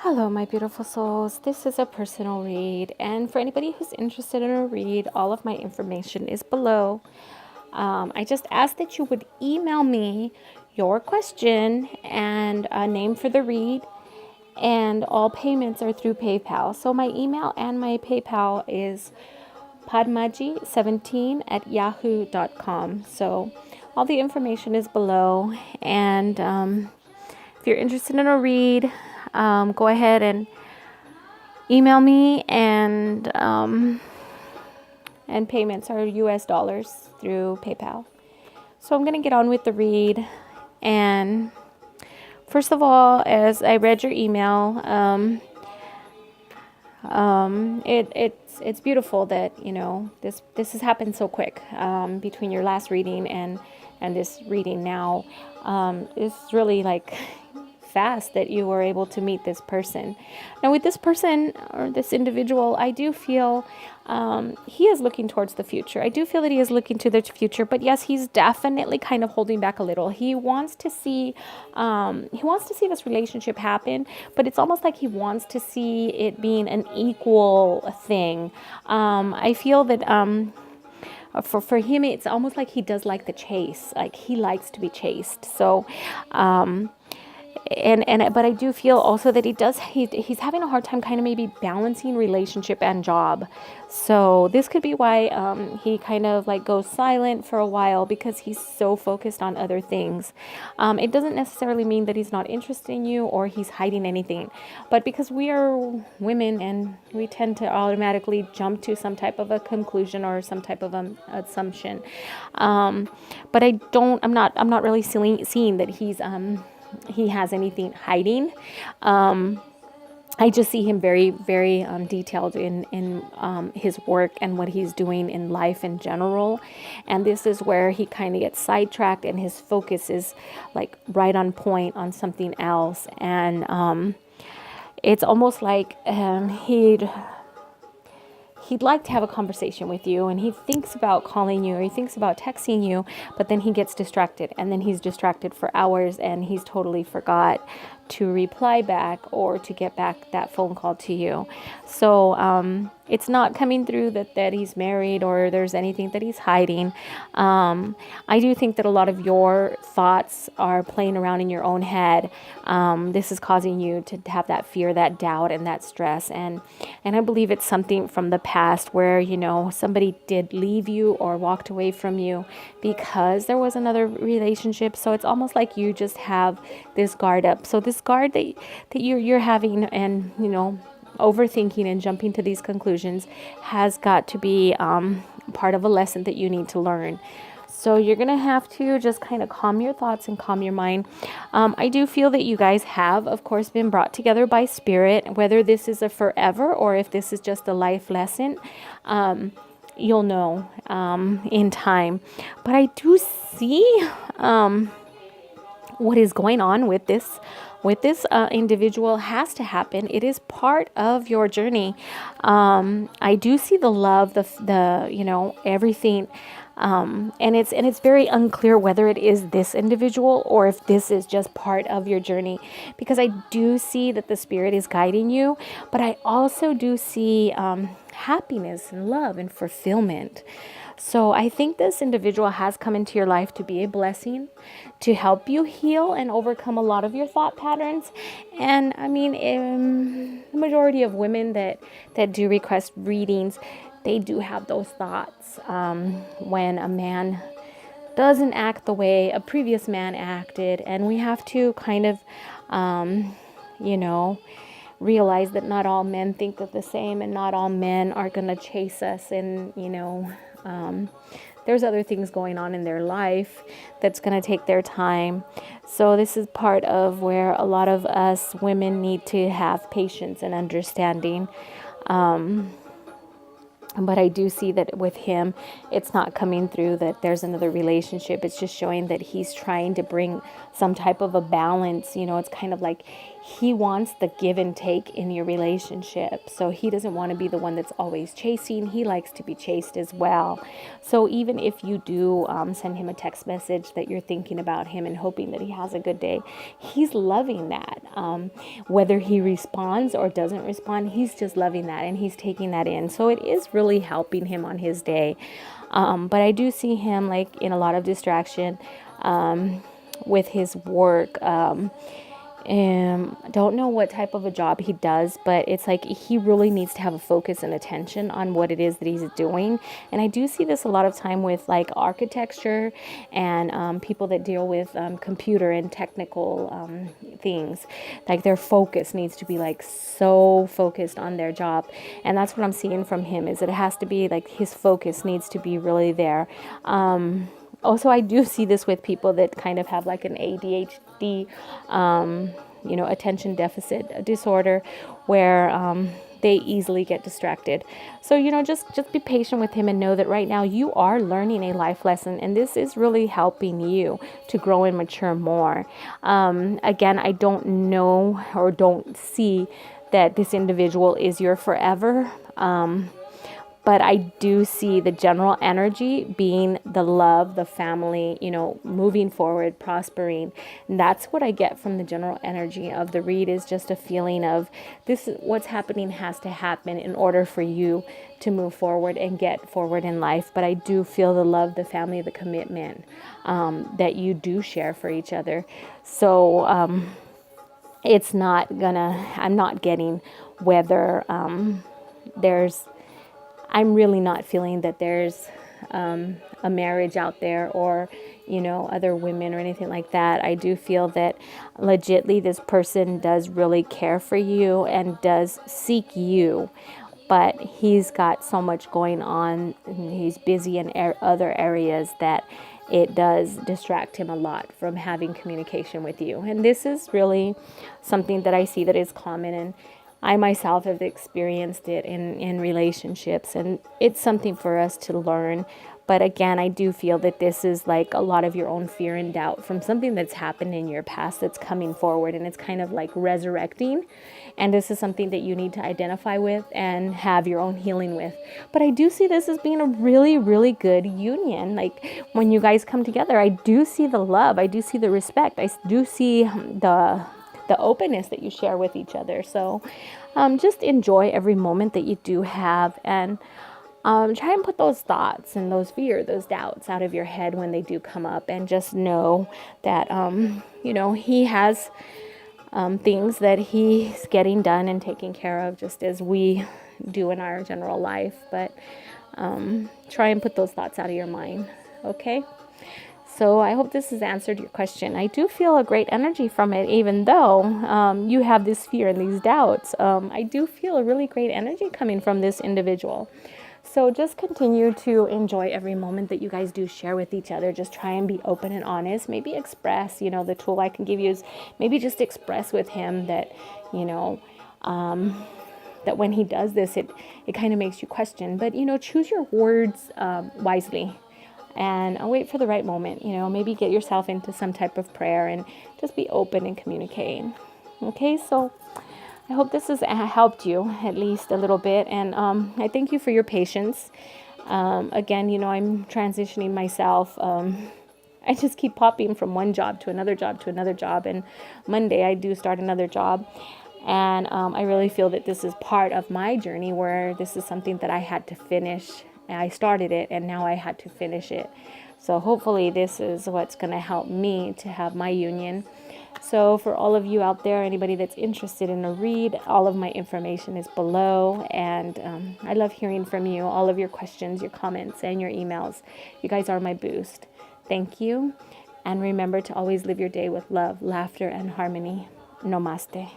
Hello, my beautiful souls. This is a personal read, and for anybody who's interested in a read, all of my information is below. I just ask that you would email me your question and a name for the read, and all payments are through PayPal. So my email and my PayPal is padmaji17@yahoo.com. So all the information is below, and if you're interested in a read, go ahead and email me, and payments are US dollars through PayPal. So I'm going to get on with the read. And first of all, as I read your email, it's beautiful that this has happened so quick, between your last reading and this reading now. It's really like fast that you were able to meet this person. Now with this person or this individual, I do feel he is looking towards the future. I do feel that he is looking to the future, but yes, he's definitely kind of holding back a little. He wants to see this relationship happen, but it's almost like he wants to see it being an equal thing. I feel that for him, it's almost like he does like the chase. Like he likes to be chased. So but I do feel also that he's having a hard time kind of maybe balancing relationship and job. So this could be why he kind of like goes silent for a while, because he's so focused on other things. It doesn't necessarily mean that he's not interested in you or he's hiding anything, but because we are women and we tend to automatically jump to some type of a conclusion or some type of assumption. But I'm not really seeing that he has anything hiding. I just see him very, very detailed in his work and what he's doing in life in general. And this is where he kind of gets sidetracked and his focus is like right on point on something else. And it's almost like he'd like to have a conversation with you, and he thinks about calling you or he thinks about texting you, but then he gets distracted, and then he's distracted for hours and he's totally forgot to reply back or to get back that phone call to you. So it's not coming through that he's married or there's anything that he's hiding. I do think that a lot of your thoughts are playing around in your own head. This is causing you to have that fear, that doubt, and that stress. And I believe it's something from the past where, somebody did leave you or walked away from you because there was another relationship. So it's almost like you just have this guard up. So this guard that you're having and, overthinking and jumping to these conclusions has got to be part of a lesson that you need to learn. So you're going to have to just kind of calm your thoughts and calm your mind. I do feel that you guys have, of course, been brought together by spirit, whether this is a forever or if this is just a life lesson. You'll know in time. But I do see what is going on with this individual has to happen. It is part of your journey. I do see the love, the everything. And it's very unclear whether it is this individual or if this is just part of your journey, because I do see that the spirit is guiding you, but I also do see happiness and love and fulfillment. So I think this individual has come into your life to be a blessing, to help you heal and overcome a lot of your thought patterns. And I mean, the majority of women that do request readings, they do have those thoughts when a man doesn't act the way a previous man acted. And we have to kind of, realize that not all men think of the same, and not all men are going to chase us. And, there's other things going on in their life that's going to take their time. So this is part of where a lot of us women need to have patience and understanding. But I do see that with him, it's not coming through that there's another relationship. It's just showing that he's trying to bring some type of a balance. It's kind of like he wants the give and take in your relationship. So he doesn't want to be the one that's always chasing. He likes to be chased as well. So even if you do send him a text message that you're thinking about him and hoping that he has a good day, he's loving that. Whether he responds or doesn't respond, he's just loving that and he's taking that in. So it is really helping him on his day. But I do see him like in a lot of distraction with his work. Don't know what type of a job he does, but it's like he really needs to have a focus and attention on what it is that he's doing. And I do see this a lot of time with like architecture and people that deal with computer and technical things. Like their focus needs to be like so focused on their job. And that's what I'm seeing from him, is it has to be like his focus needs to be really there. Also, I do see this with people that kind of have like an ADHD, attention deficit disorder, where they easily get distracted. So, just be patient with him and know that right now you are learning a life lesson, and this is really helping you to grow and mature more. Again, I don't know or don't see that this individual is your forever. But I do see the general energy being the love, the family, moving forward, prospering. And that's what I get from the general energy of the read, is just a feeling of this, what's happening has to happen in order for you to move forward and get forward in life. But I do feel the love, the family, the commitment that you do share for each other. So I'm not getting whether I'm really not feeling that there's a marriage out there or, other women or anything like that. I do feel that legitly this person does really care for you and does seek you, but he's got so much going on and he's busy in other areas that it does distract him a lot from having communication with you. And this is really something that I see that is common, and I myself have experienced it in relationships, and it's something for us to learn. But again, I do feel that this is like a lot of your own fear and doubt from something that's happened in your past that's coming forward, and it's kind of like resurrecting. And this is something that you need to identify with and have your own healing with. But I do see this as being a really, really good union. Like when you guys come together, I do see the love. I do see the respect. I do see the openness that you share with each other. So just enjoy every moment that you do have, and try and put those thoughts and those fear, those doubts out of your head when they do come up, and just know that, he has things that he's getting done and taking care of, just as we do in our general life. But try and put those thoughts out of your mind. Okay? So I hope this has answered your question. I do feel a great energy from it, even though you have this fear and these doubts. I do feel a really great energy coming from this individual. So just continue to enjoy every moment that you guys do share with each other. Just try and be open and honest. Maybe express, the tool I can give you is maybe just express with him that, that when he does this, it kind of makes you question. But, choose your words wisely. And I'll wait for the right moment, maybe get yourself into some type of prayer and just be open and communicate. Okay, so I hope this has helped you at least a little bit. And I thank you for your patience. Again, I'm transitioning myself. I just keep popping from one job to another job to another job. And Monday I do start another job. And I really feel that this is part of my journey, where this is something that I had to finish. I started it and now I had to finish it. So hopefully this is what's going to help me to have my union. So for all of you out there, anybody that's interested in a read, all of my information is below. And I love hearing from you, all of your questions, your comments, and your emails. You guys are my boost. Thank you. And remember to always live your day with love, laughter, and harmony. Namaste.